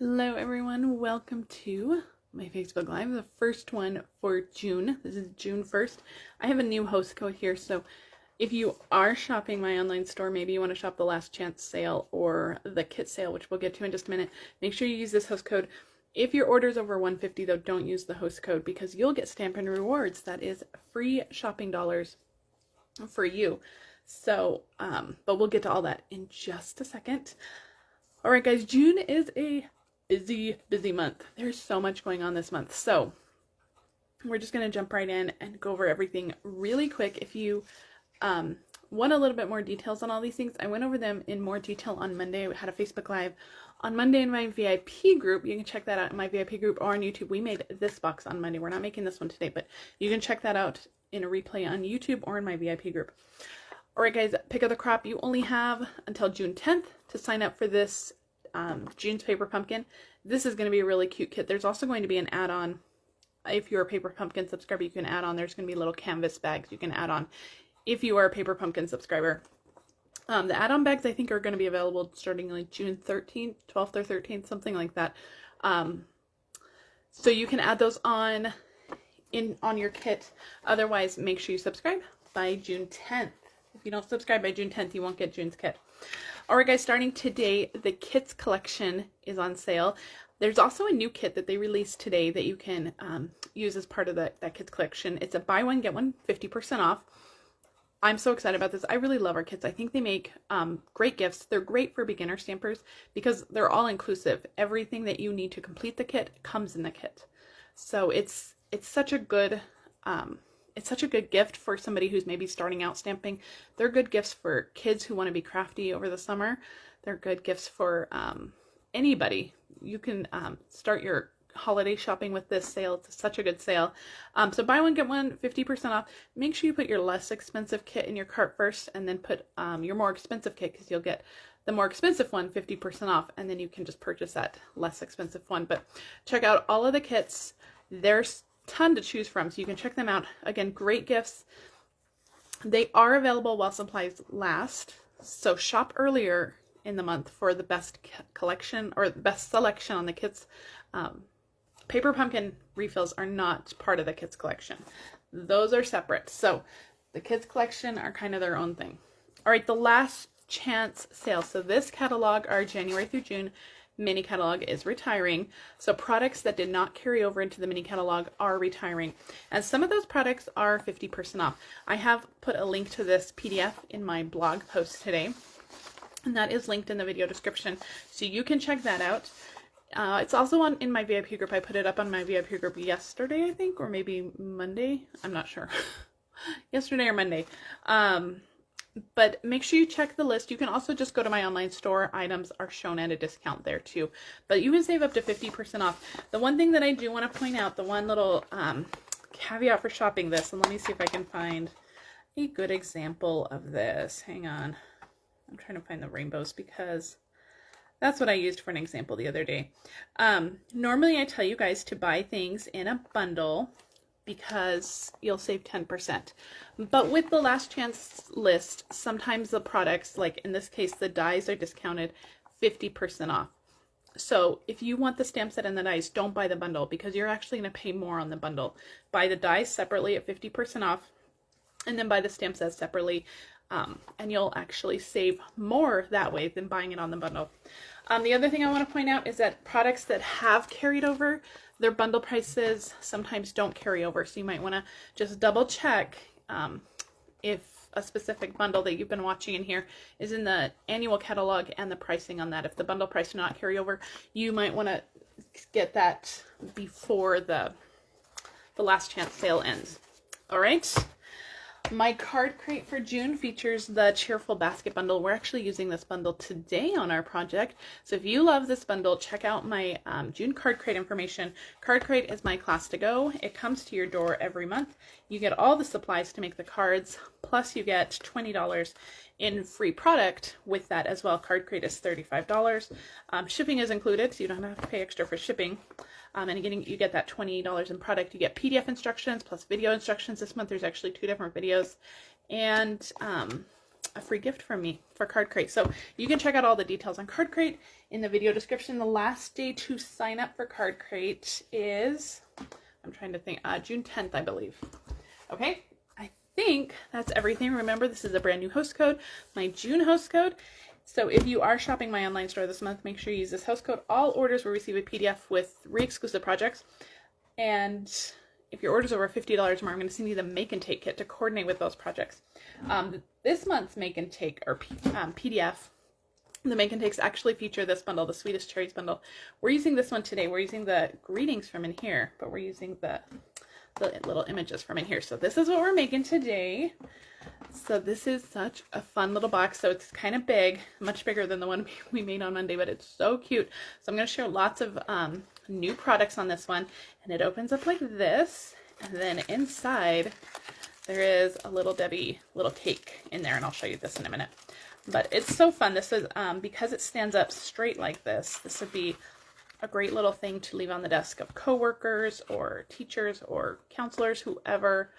Hello everyone, welcome to my Facebook Live, the first one for June. This is June 1st. I have a new host code here, so if you are shopping my online store, maybe you want to shop the last chance sale or the kit sale, which we'll get to in just a minute, make sure you use this host code. If your order is over $150 though, don't use the host code because you'll get Stampin' Rewards. That is free shopping dollars for you. So, but we'll get to all that in just a second. All right, guys, June is a busy month. There's so much going on this month. So we're just going to jump right in and go over everything really quick. If you want a little bit more details on all these things, I went over them in more detail on Monday. We had a Facebook Live on Monday in my VIP group. You can check that out in my VIP group or on YouTube. We made this box on Monday. We're not making this one today, but you can check that out in a replay on YouTube or in my VIP group. All right, guys, pick of the crop. You only have until June 10th to sign up for this June's Paper Pumpkin. This is going to be a really cute kit. There's also going to be an add-on. If you're a Paper Pumpkin subscriber, you can add on. There's going to be little canvas bags you can add on if you are a Paper Pumpkin subscriber. The add-on bags, I think, are going to be available starting like June 13th, 12th or 13th, something like that. So you can add those on your kit. Otherwise, make sure you subscribe by June 10th. If you don't subscribe by June 10th, you won't get June's kit. Alright guys, starting today, the kits collection is on sale. There's also a new kit that they released today that you can use as part of that kits collection. It's a buy one, get one 50% off. I'm so excited about this. I really love our kits. I think they make great gifts. They're great for beginner stampers because they're all inclusive. Everything that you need to complete the kit comes in the kit. So it's such a good gift for somebody who's maybe starting out stamping. They're good gifts for kids who want to be crafty over the summer. They're good gifts for anybody. You can start your holiday shopping with this sale. It's such a good sale. So buy one, get one 50% off. Make sure you put your less expensive kit in your cart first and then put your more expensive kit because you'll get the more expensive one 50% off and then you can just purchase that less expensive one. But check out all of the kits. There's ton to choose from, so you can check them out. Again, great gifts. They are available while supplies last, so shop earlier in the month for the best collection or the best selection on the kits. Paper Pumpkin refills are not part of the kits collection. Those are separate, so the kids collection are kind of their own thing. All right, the last chance sale. So this catalog, our January through June mini catalog, is retiring. So products that did not carry over into the mini catalog are retiring. And some of those products are 50% off. I have put a link to this PDF in my blog post today. And that is linked in the video description. So you can check that out. It's also in my VIP group. I put it up on my VIP group yesterday, I think, or maybe Monday. I'm not sure. Yesterday or Monday. But make sure you check the list. You can also just go to my online store. Items are shown at a discount there too. But you can save up to 50% off. The one thing that I do want to point out, the one little caveat for shopping this, and let me see if I can find a good example of this. Hang on. I'm trying to find the rainbows because that's what I used for an example the other day. Normally I tell you guys to buy things in a bundle because you'll save 10%. But with the last chance list, sometimes the products, like in this case, the dies are discounted 50% off. So if you want the stamp set and the dies, don't buy the bundle because you're actually going to pay more on the bundle. Buy the dies separately at 50% off and then buy the stamp set separately. And you'll actually save more that way than buying it on the bundle. The other thing I want to point out is that products that have carried over, their bundle prices sometimes don't carry over. So you might want to just double check if a specific bundle that you've been watching in here is in the annual catalog and the pricing on that. If the bundle price do not carry over, you might want to get that before the last chance sale ends. All right. My card crate for June features the Cheerful Basket Bundle. We're actually using this bundle today on our project. So if you love this bundle, check out my June card crate information. Card crate is my class to go. It comes to your door every month. You get all the supplies to make the cards, plus you get $20 in free product with that as well. Card crate is $35. Shipping is included, so you don't have to pay extra for shipping. And again, you get that $20 in product. You get PDF instructions plus video instructions. This month there's actually 2 different videos. And a free gift from me for Card Crate. So you can check out all the details on Card Crate in the video description. The last day to sign up for Card Crate is, I'm trying to think, June 10th, I believe. Okay, I think that's everything. Remember, this is a brand new host code, my June host code. So if you are shopping my online store this month, make sure you use this host code. All orders will receive a PDF with 3 exclusive projects. And if your order's over $50 or more, I'm going to send you the Make and Take kit to coordinate with those projects. This month's Make and Take, or PDF, the Make and Takes actually feature this bundle, the Sweetest Cherries bundle. We're using this one today. We're using the greetings from in here, but we're using the little images from in here. So this is what we're making today. So this is such a fun little box. So it's kind of big, much bigger than the one we made on Monday, but it's so cute. So I'm going to show lots of new products on this one, and it opens up like this, and then inside there is a little Debbie little cake in there, and I'll show you this in a minute. But it's so fun. This is because it stands up straight like this. This would be a great little thing to leave on the desk of coworkers or teachers or counselors, whoever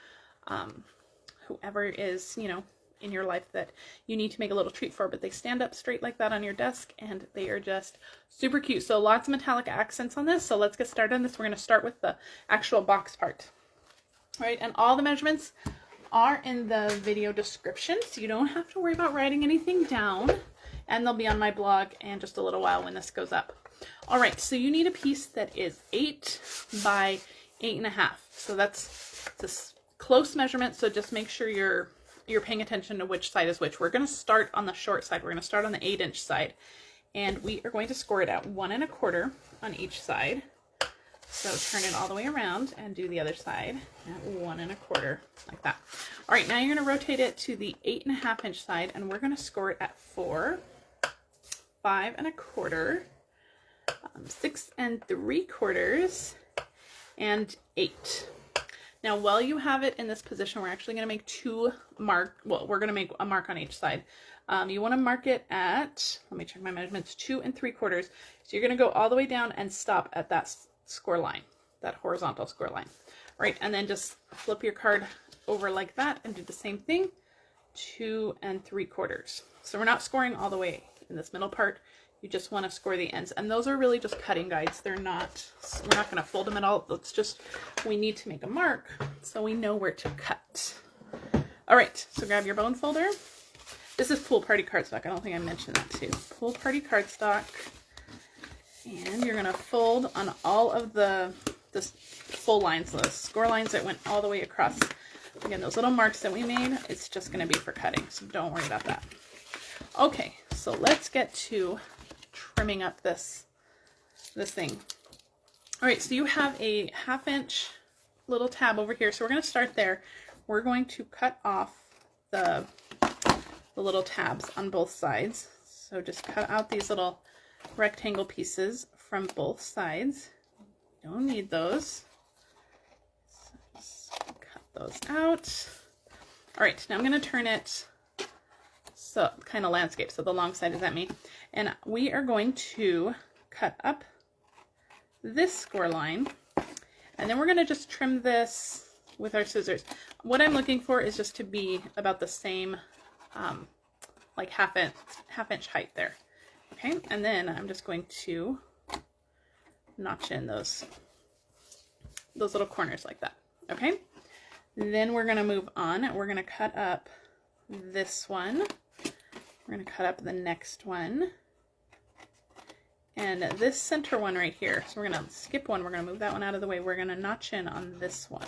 is, you know, in your life that you need to make a little treat for. But they stand up straight like that on your desk, and they are just super cute. So lots of metallic accents on this. So let's get started on this. We're going to start with the actual box part. All right, and all the measurements are in the video description, so you don't have to worry about writing anything down, and they'll be on my blog in just a little while when this goes up. All right, so you need a piece that is 8 by 8.5. So that's this close measurement, so just make sure you're paying attention to which side is which. We're going to start on the short side. We're going to start on the 8-inch side, and we are going to score it at 1 1/4 on each side. So turn it all the way around and do the other side at 1 1/4, like that. All right, now you're going to rotate it to the 8.5-inch side, and we're going to score it at 4, 5 1/4, 6 3/4, and 8. Now, while you have it in this position, we're actually going to make we're going to make a mark on each side. You want to mark it at, let me check my measurements, 2 3/4. So you're going to go all the way down and stop at that score line, that horizontal score line. All right, and then just flip your card over like that and do the same thing, 2 3/4. So we're not scoring all the way in this middle part. You just want to score the ends, and those are really just cutting guides. We're not going to fold them at all. It's just, we need to make a mark so we know where to cut. All right, so grab your bone folder. This is Pool Party cardstock. I don't think I mentioned that too. Pool Party cardstock. And you're going to fold on all of the full lines, the score lines that went all the way across. Again, those little marks that we made, it's just going to be for cutting, so don't worry about that. Okay, so let's get to trimming up this thing. All right, so you have a 1/2-inch little tab over here, so we're going to start there. We're going to cut off the little tabs on both sides. So just cut out these little rectangle pieces from both sides. Don't need those. So just cut those out. All right, now I'm going to turn it so kind of landscape, so the long side is at me, and we are going to cut up this score line, and then we're going to just trim this with our scissors. What I'm looking for is just to be about the same like half inch height there. Okay, and then I'm just going to notch in those little corners like that. Okay, then we're going to move on. We're going to cut up this one. We're going to cut up the next one. And this center one right here. So we're going to skip one. We're going to move that one out of the way. We're going to notch in on this one.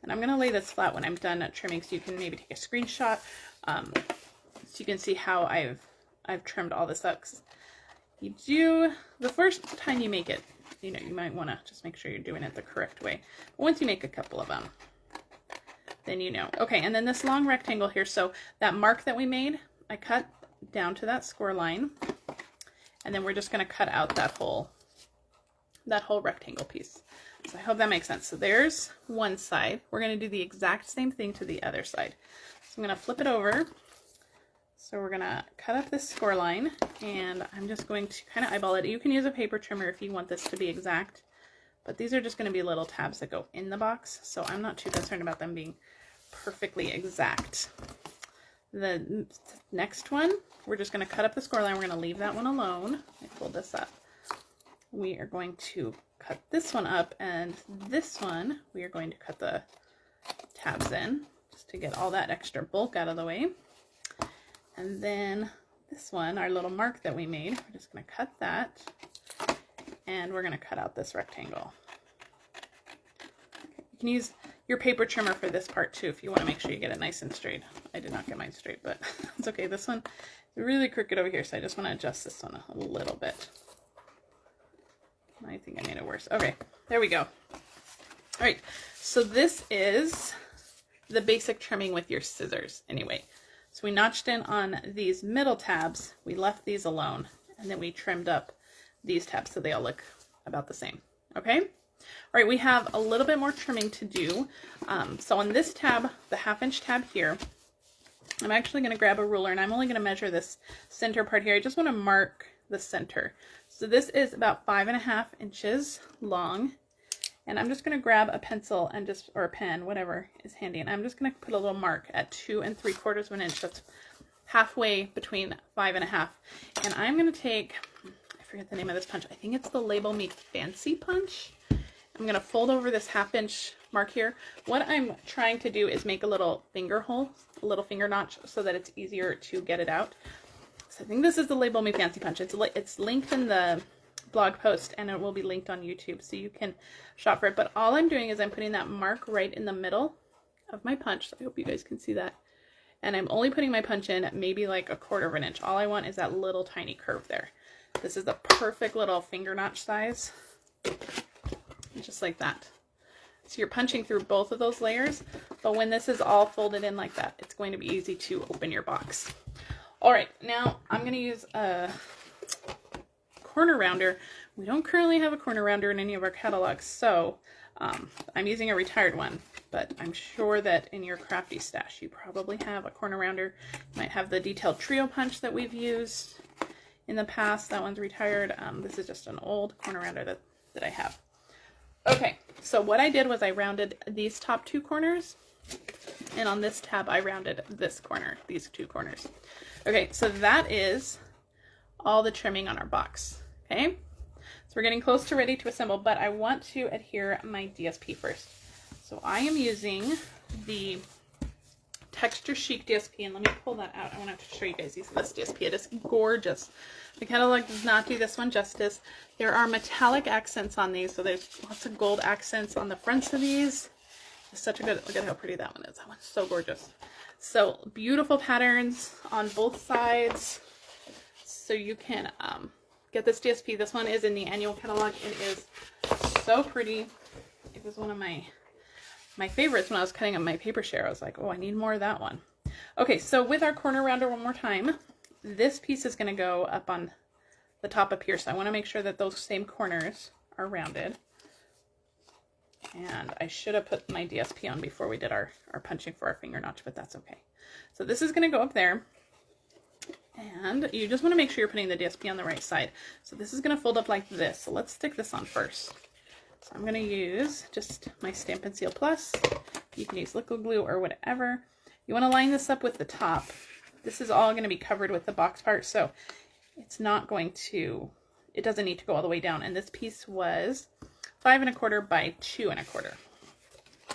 And I'm going to lay this flat when I'm done trimming, so you can maybe take a screenshot. So you can see how I've trimmed all this up. You do, the first time you make it, you know, you might want to just make sure you're doing it the correct way. But once you make a couple of them, then you know. Okay, and then this long rectangle here, so that mark that we made, I cut down to that score line, and then we're just going to cut out that whole rectangle piece. So I hope that makes sense. So there's one side. We're going to do the exact same thing to the other side. So I'm going to flip it over. So we're going to cut up this score line, and I'm just going to kind of eyeball it. You can use a paper trimmer if you want this to be exact, but these are just going to be little tabs that go in the box, so I'm not too concerned about them being perfectly exact. The next one, we're just going to cut up the score line. We're going to leave that one alone. I fold this up. We are going to cut this one up, and this one we are going to cut the tabs in just to get all that extra bulk out of the way. And then this one, our little mark that we made, we're just going to cut that, and we're going to cut out this rectangle. Okay, you can use your paper trimmer for this part too if you want to make sure you get it nice and straight. I did not get mine straight, but it's okay. This one is really crooked over here, so I just want to adjust this one a little bit. I think I made it worse. Okay, there we go. All right, so this is the basic trimming with your scissors anyway. So we notched in on these middle tabs, we left these alone, and then we trimmed up these tabs so they all look about the same, okay? All right, we have a little bit more trimming to do. So on this tab, the 1/2 inch tab here, I'm actually gonna grab a ruler and I'm only gonna measure this center part here. I just wanna mark the center. So this is about 5.5 inches long, and I'm just going to grab a pencil and just, or a pen, whatever is handy, and I'm just going to put a little mark at 2 3/4 of an inch. That's halfway between 5.5. And I'm going to take, I forget the name of this punch. I think it's the Label Me Fancy punch. I'm going to fold over this 1/2 inch mark here. What I'm trying to do is make a little finger hole, a little finger notch, so that it's easier to get it out. So I think this is the Label Me Fancy punch. It's linked in the blog post, and it will be linked on YouTube, so you can shop for it. But all I'm doing is I'm putting that mark right in the middle of my punch. So I hope you guys can see that. And I'm only putting my punch in maybe like 1/4 of an inch. All I want is that little tiny curve there. This is the perfect little finger notch size. Just like that. So you're punching through both of those layers, but when this is all folded in like that, it's going to be easy to open your box. All right, now I'm going to use a corner rounder. We don't currently have a corner rounder in any of our catalogs, so I'm using a retired one, but I'm sure that in your crafty stash you probably have a corner rounder. You might have the detailed trio punch that we've used in the past. That one's retired. This is just an old corner rounder that I have. Okay, so what I did was I rounded these top 2 corners, and on this tab I rounded this corner, these 2 corners. Okay, so that is all the trimming on our box, okay? So we're getting close to ready to assemble, but I want to adhere my DSP first. So I am using the Texture Chic DSP, and let me pull that out. I want to show you guys this DSP. It is gorgeous. The catalog does not do this one justice. There are metallic accents on these, so there's lots of gold accents on the fronts of these. It's such a good, look at how pretty that one is. That one's so gorgeous. So beautiful patterns on both sides. So you can get this DSP. This one is in the annual catalog. It is so pretty. It was one of my favorites when I was cutting up my paper share. I was like, oh, I need more of that one. Okay, so with our corner rounder one more time, this piece is going to go up on the top up here. So I want to make sure that those same corners are rounded. And I should have put my DSP on before we did our punching for our finger notch, but that's okay. So this is going to go up there. And you just want to make sure you're putting the DSP on the right side. So this is going to fold up like this. So let's stick this on first. So I'm going to use just my Stampin' Seal Plus. You can use liquid glue or whatever. You want to line this up with the top. This is all going to be covered with the box part, so it's not going to, it doesn't need to go all the way down. And this piece was 5 1/4 by 2 1/4. All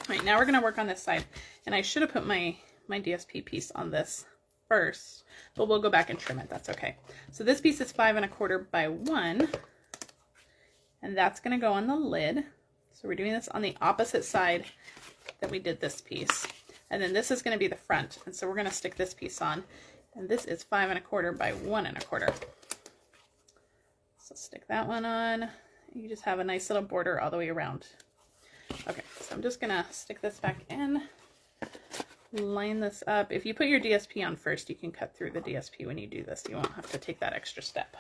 right, now we're going to work on this side. And I should have put my DSP piece on this first, but we'll go back and trim it. That's okay. So this piece is 5 1/4 by 1. And that's going to go on the lid. So we're doing this on the opposite side that we did this piece. And then this is going to be the front. And so we're going to stick this piece on. And this is 5 1/4 by 1 1/4. So stick that one on. You just have a nice little border all the way around. Okay, so I'm just going to stick this back in. Line this up. If you put your DSP on first, you can cut through the DSP when you do this. You won't have to take that extra step.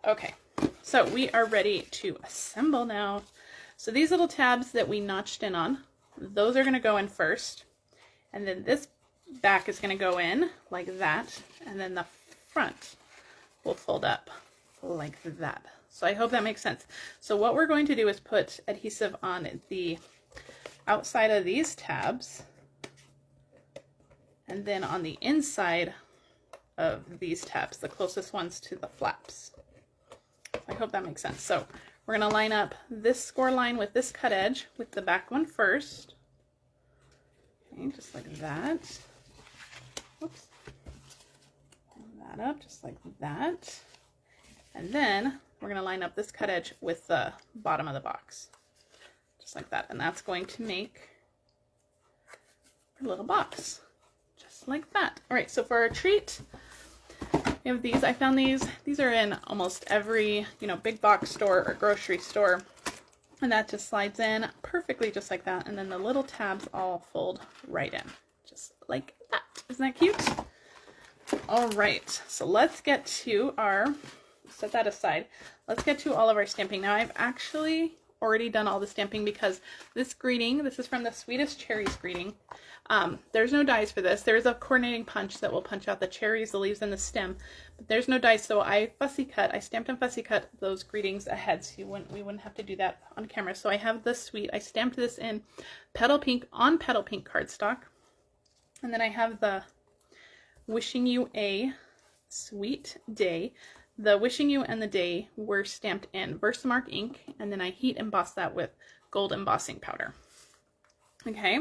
Okay. So we are ready to assemble now. So these little tabs that we notched in on, those are going to go in first. And then this back is going to go in like that. And then the front will fold up like that. So I hope that makes sense. So what we're going to do is put adhesive on the outside of these tabs. and then on the inside of these tabs, the closest ones to the flaps. I hope that makes sense. So we're going to line up this score line with this cut edge with the back one first. Okay, just like that. Whoops. Line that up just like that. And then we're going to line up this cut edge with the bottom of the box. Just like that. And that's going to make our little box. Just like that. All right, so for our treat, we have these. I found these. These are in almost every, big box store or grocery store. And that just slides in perfectly just like that. And then the little tabs all fold right in. Just like that. Isn't that cute? All right, so let's get to our, set that aside. Let's get to all of our stamping. Now I've actually already done all the stamping because this greeting, this is from the Sweetest Cherries greeting. There's no dies for this. There's a coordinating punch that will punch out the cherries, the leaves, and the stem, but there's no dies. So I stamped and fussy cut those greetings ahead, so we wouldn't have to do that on camera. So I have the sweet. I stamped this in petal pink on petal pink cardstock, and then I have the wishing you a sweet day. The wishing you and the day were stamped in Versamark ink, and then I heat embossed that with gold embossing powder. Okay.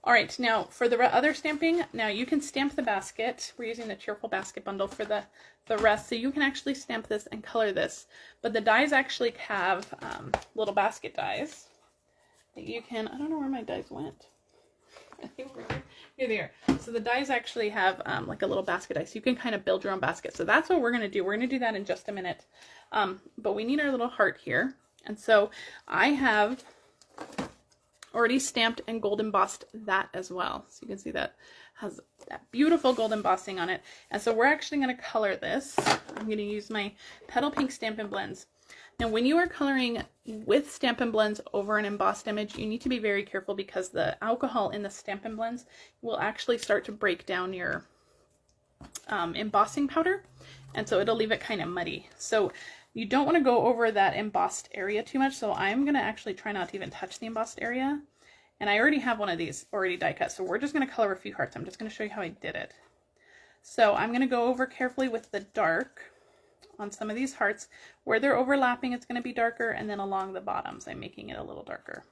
All right, now for the other stamping, now you can stamp the basket. We're using the Cheerful Basket Bundle for the rest, so you can actually stamp this and color this. But the dies actually have little basket dies that you can, I don't know where my dies went. I think here they are. So the dies actually have like a little basket die, so you can kind of build your own basket. So that's what we're going to do. We're going to do that in just a minute. But we need our little heart here. And so I have already stamped and gold embossed that as well. So you can see that has that beautiful gold embossing on it. And so we're actually going to color this. I'm going to use my Petal Pink Stampin' Blends. Now when you are coloring with Stampin' Blends over an embossed image, you need to be very careful because the alcohol in the Stampin' Blends will actually start to break down your embossing powder. And so it'll leave it kind of muddy. So you don't want to go over that embossed area too much, so I'm going to actually try not to even touch the embossed area. And I already have one of these already die cut, so we're just going to color a few hearts. I'm just going to show you how I did it. So I'm going to go over carefully with the dark on some of these hearts. Where they're overlapping, it's going to be darker, and then along the bottoms, I'm making it a little darker.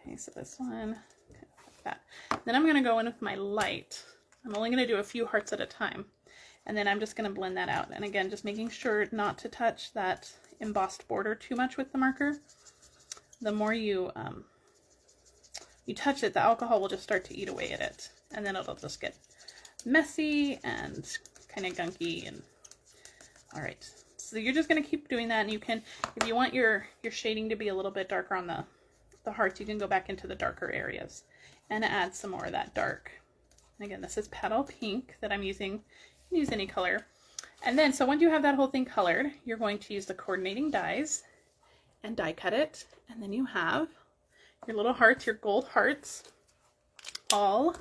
Okay, so this one, like that. Then I'm going to go in with my light. I'm only going to do a few hearts at a time. And then I'm just going to blend that out. And again, just making sure not to touch that embossed border too much with the marker. The more you touch it, the alcohol will just start to eat away at it. And then it'll just get messy and kind of gunky. And all right. So you're just going to keep doing that. And you can, if you want your shading to be a little bit darker on the hearts, you can go back into the darker areas and add some more of that dark. And again, this is Petal Pink that I'm using. Use any color. And then, so once you have that whole thing colored, you're going to use the coordinating dies and die cut it. And then you have your little hearts, your gold hearts, all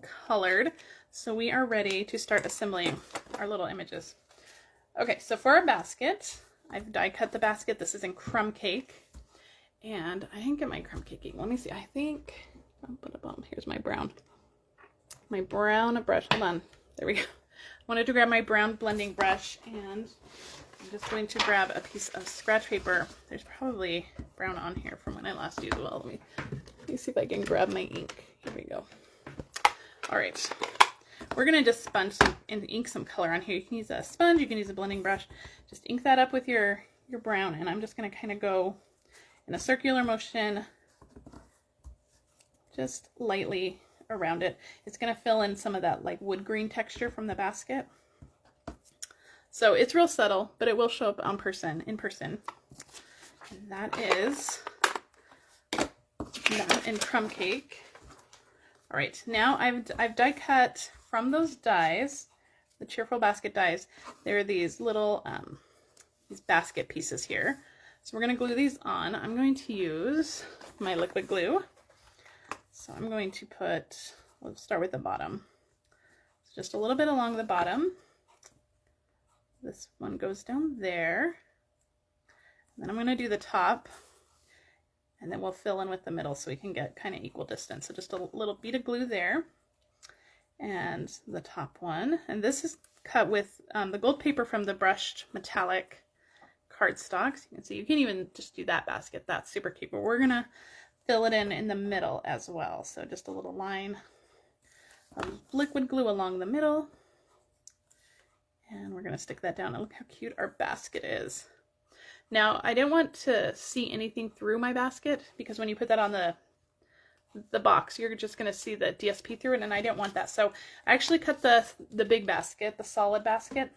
colored. So we are ready to start assembling our little images. Okay, so for our basket, I've die cut the basket. This is in crumb cake. And I didn't get my crumb cake ink. Let me see. I think, here's my brown brush. Hold on. There we go. I wanted to grab my brown blending brush, and I'm just going to grab a piece of scratch paper. There's probably brown on here from when I last used it. Well, let me see if I can grab my ink. Here we go. All right. We're going to just sponge and ink some color on here. You can use a sponge, you can use a blending brush. Just ink that up with your brown, and I'm just going to kind of go in a circular motion, just lightly around it. It's going to fill in some of that like wood green texture from the basket. So it's real subtle, but it will show up in person. And that is that in crumb cake. All right, now I've die cut from those dies, the Cheerful Basket dies. There are these little these basket pieces here. So we're going to glue these on. I'm going to use my liquid glue. So I'm going to put, we'll start with the bottom. So just a little bit along the bottom. This one goes down there. And then I'm going to do the top. And then we'll fill in with the middle so we can get kind of equal distance. So just a little bead of glue there. and the top one. And this is cut with the gold paper from the brushed metallic cardstock. So you can see you can even just do that basket. That's super cute. But we're going to fill it in the middle as well. So just a little line of liquid glue along the middle. And we're going to stick that down. And look how cute our basket is. Now, I didn't want to see anything through my basket because when you put that on the box, you're just going to see the DSP through it, and I didn't want that. So I actually cut the big basket, the solid basket.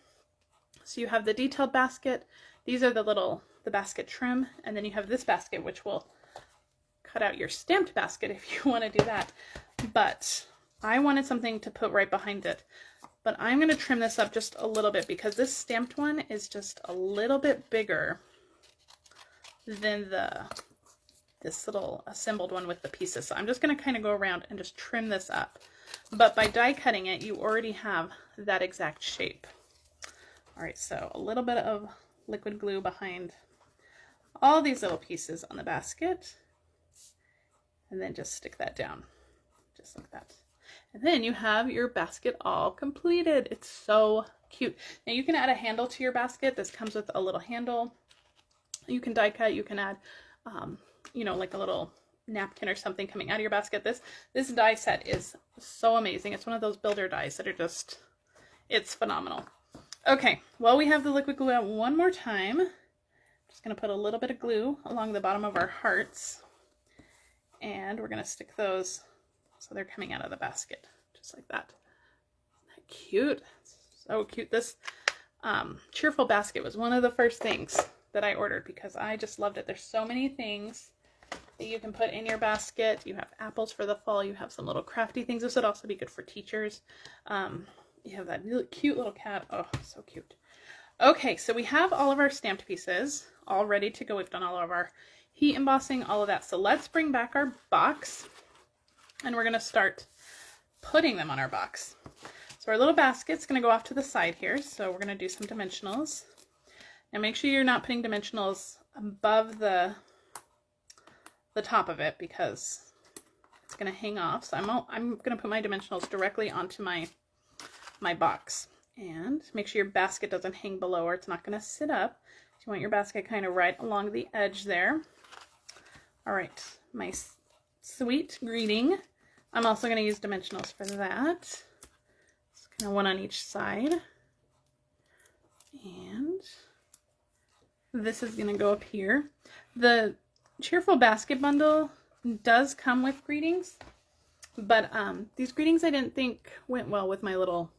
So you have the detailed basket. These are the basket trim, and then you have this basket, which will cut out your stamped basket if you want to do that. But I wanted something to put right behind it. But I'm going to trim this up just a little bit because this stamped one is just a little bit bigger than this little assembled one with the pieces. So I'm just going to kind of go around and just trim this up. But by die cutting it, you already have that exact shape. All right, so a little bit of liquid glue behind all these little pieces on the basket. And then just stick that down, just like that. And then you have your basket all completed. It's so cute. Now you can add a handle to your basket. This comes with a little handle. You can die cut, you can add, you know, like a little napkin or something coming out of your basket. This die set is so amazing. It's one of those builder dies that are just, it's phenomenal. Okay, well, we have the liquid glue out one more time. Just going to put a little bit of glue along the bottom of our hearts. And we're going to stick those so they're coming out of the basket, just like that. Isn't that cute? So cute. This Cheerful basket was one of the first things that I ordered because I just loved it. There's so many things that you can put in your basket. You have apples for the fall. You have some little crafty things. This would also be good for teachers. You have that cute little cat. Oh, so cute. Okay, so we have all of our stamped pieces all ready to go. We've done all of our heat embossing, all of that. So let's bring back our box and we're going to start putting them on our box. So our little basket's going to go off to the side here. So we're going to do some dimensionals. Now make sure you're not putting dimensionals above the top of it because it's going to hang off. So I'm going to put my dimensionals directly onto my box. And make sure your basket doesn't hang below or it's not going to sit up. So you want your basket kind of right along the edge there. All right, my sweet greeting. I'm also going to use dimensionals for that. Just kind of one on each side. And this is going to go up here. The Cheerful Basket Bundle does come with greetings, but these greetings I didn't think went well with my little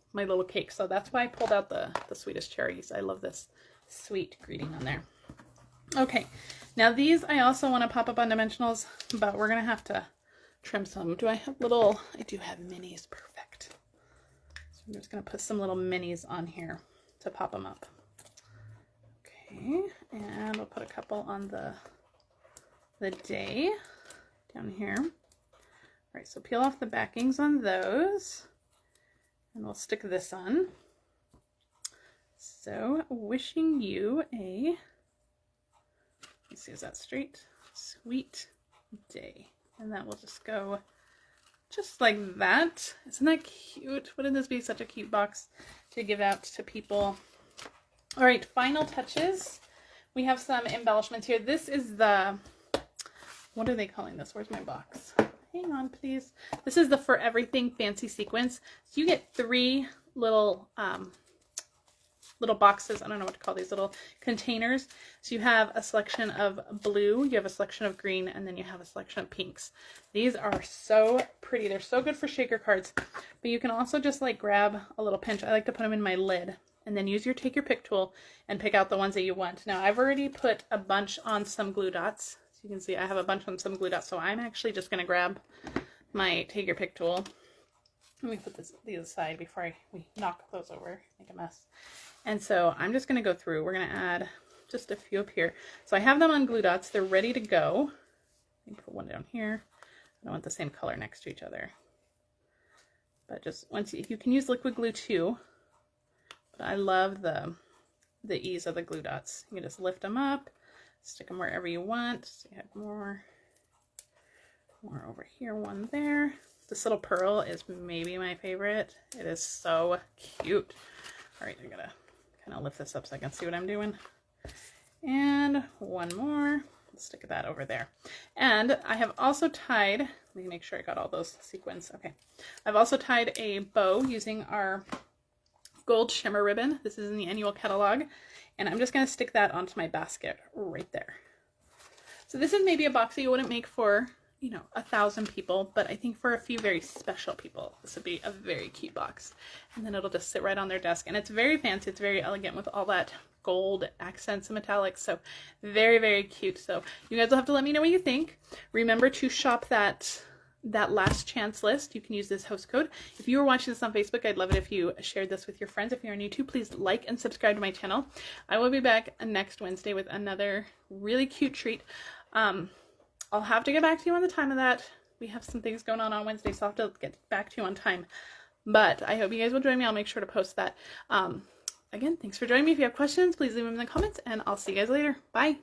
cake, so that's why I pulled out the Sweetest Cherries. I love this sweet greeting on there. Okay, now these I also want to pop up on dimensionals, but we're going to have to trim some. Do I have little? I do have minis. Perfect. So I'm just going to put some little minis on here to pop them up. Okay, and we'll put a couple on the day down here. All right, so peel off the backings on those, and we'll stick this on. So, wishing you a, let's see, is that straight? Sweet day. And that will just go just like that. Isn't that cute? Wouldn't this be such a cute box to give out to people? All right, final touches. We have some embellishments here. This is the, what are they calling this? Where's my box? Hang on, please. This is the For Everything Fancy Sequence. So you get 3 little boxes. I don't know what to call these, little containers. So you have a selection of blue, you have a selection of green, and then you have a selection of pinks. These are so pretty. They're so good for shaker cards, but you can also just like grab a little pinch. I like to put them in my lid and then use your take your pick tool and pick out the ones that you want. Now I've already put a bunch on some glue dots. So you can see I have a bunch on some glue dots. So I'm actually just going to grab my take your pick tool. Let me put these aside before we knock those over, make a mess. And so I'm just going to go through. We're going to add just a few up here. So I have them on glue dots. They're ready to go. Let me put one down here. I don't want the same color next to each other. But just once you can use liquid glue too. But I love the ease of the glue dots. You can just lift them up, stick them wherever you want. So you have more over here, one there. This little pearl is maybe my favorite. It is so cute. All right, I'm gonna kind of lift this up so I can see what I'm doing. And one more. Let's stick that over there. And I have also tied, let me make sure I got all those sequins. Okay. I've also tied a bow using our gold shimmer ribbon. This is in the annual catalog. And I'm just going to stick that onto my basket right there. So this is maybe a box that you wouldn't make for, you know, 1,000 people, but I think for a few very special people, this would be a very cute box. And then it'll just sit right on their desk. And it's very fancy. It's very elegant with all that gold accents and metallics. So very, very cute. So you guys will have to let me know what you think. Remember to shop that last chance list. You can use this host code. If you were watching this on Facebook, I'd love it if you shared this with your friends. If you're new to, please like and subscribe to my channel. I will be back next Wednesday with another really cute treat. I'll have to get back to you on the time of that. We have some things going on Wednesday, so I'll have to get back to you on time. But I hope you guys will join me. I'll make sure to post that. Again, thanks for joining me. If you have questions, please leave them in the comments, and I'll see you guys later. Bye.